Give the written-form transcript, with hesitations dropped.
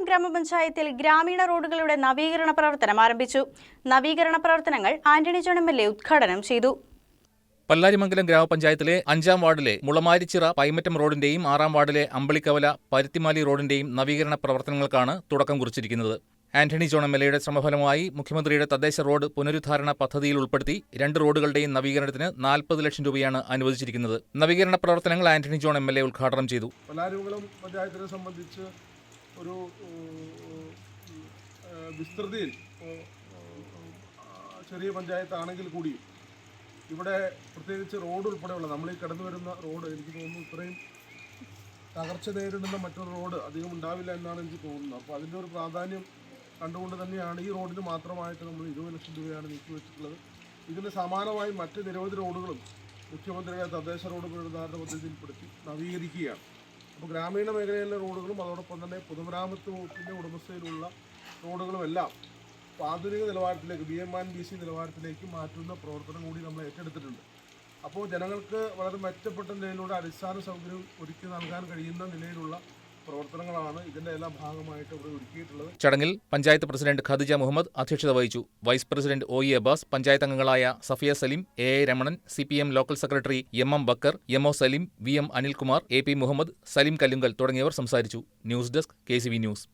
പല്ലാരിമംഗലം ഗ്രാമപഞ്ചായത്തിൽ ഗ്രാമീണ റോഡുകളുടെ നവീകരണ പ്രവർത്തനം ആരംഭിച്ചു. നവീകരണ പ്രവർത്തനങ്ങൾ ആന്റണി ജോൺ എം.എൽ.എ. ഉദ്ഘാടനം ചെയ്തു. പല്ലാരിമംഗലം ഗ്രാമപഞ്ചായത്തിലെ 5-ാം വാർഡിലെ മുളമാരിച്ചിറ പൈമറ്റം റോഡിന്റെയും 6-ാം വാർഡിലെ അമ്പളിക്കവല പരുത്തിമാലി റോഡിന്റെയും നവീകരണ പ്രവർത്തനങ്ങൾക്കാണ് തുടക്കം കുറിച്ചിരിക്കുന്നത്. ആന്റണി ജോൺ എം.എൽ.എയുടെ ശ്രമഫലമായി മുഖ്യമന്ത്രിയുടെ തദ്ദേശ റോഡ് പുനരുദ്ധാരണ പദ്ധതിയിൽ ഉൾപ്പെടുത്തി 2 റോഡുകളുടെയും നവീകരണത്തിന് 40 ലക്ഷം രൂപയാണ് അനുവദിച്ചിരിക്കുന്നത്. നവീകരണ പ്രവർത്തനങ്ങൾ ആന്റണി ജോൺ എം.എൽ.എ. ഉദ്ഘാടനം ചെയ്തു. പല്ലാരിമംഗലം പഞ്ചായത്തിനെ സംബന്ധിച്ച് ഒരു വിസ്തൃതിയിൽ ചെറിയ പഞ്ചായത്താണെങ്കിൽ കൂടി ഇവിടെ പ്രത്യേകിച്ച് റോഡ് ഉൾപ്പെടെയുള്ള നമ്മൾ ഈ കടന്നു വരുന്ന റോഡ് എനിക്ക് തോന്നുന്നു ഇത്രയും തകർച്ച നേരിടുന്ന മറ്റൊരു റോഡ് അധികം ഉണ്ടാവില്ല എന്നാണ് എനിക്ക് തോന്നുന്നത്. അപ്പോൾ അതിൻ്റെ ഒരു പ്രാധാന്യം കണ്ടുകൊണ്ട് തന്നെയാണ് ഈ റോഡിന് മാത്രമായിട്ട് നമ്മൾ 20 ലക്ഷം രൂപയാണ് നീക്കിവെച്ചിട്ടുള്ളത്. ഇതിന് സമാനമായി മറ്റ് നിരവധി റോഡുകളും മുഖ്യമന്ത്രിയുടെ തദ്ദേശ റോഡ് പുനരുദ്ധാരണ പദ്ധതിയിൽപ്പെടുത്തി നവീകരിക്കുകയാണ്. അപ്പോൾ ഗ്രാമീണ മേഖലയിലെ റോഡുകളും അതോടൊപ്പം തന്നെ പൊതുമരാമത്ത് വകുപ്പിൻ്റെ ഉടമസ്ഥയിലുള്ള റോഡുകളുമെല്ലാം ആധുനിക നിലവാരത്തിലേക്ക് BM&BC നിലവാരത്തിലേക്ക് മാറ്റുന്ന പ്രവർത്തനം കൂടി നമ്മൾ ഏറ്റെടുത്തിട്ടുണ്ട്. അപ്പോൾ ജനങ്ങൾക്ക് വളരെ മെച്ചപ്പെട്ട നിലയിലൂടെ അടിസ്ഥാന സൗകര്യം ഒരുക്കി നൽകാൻ കഴിയുന്ന നിലയിലുള്ള പ്രവർത്തനങ്ങളാണ് ഇതിന്റെ എല്ലാ ഭാഗമായിട്ട് ഇവിടെ ഒരുക്കിയിട്ടുള്ളത്. ചടങ്ങിൽ പഞ്ചായത്ത് പ്രസിഡന്റ് ഖദിജ മുഹമ്മദ് അധ്യക്ഷത വഹിച്ചു. Vice president OE Abbas, panchayat അംഗങ്ങളായ Safiya Salim, AA Ramanan, CPM local secretary MM Bakkar, MO Salim, VM Anilkumar, AP Muhammad, Salim Kallungal തുടങ്ങിയവർ സംസാരിച്ചു. News desk KCV news.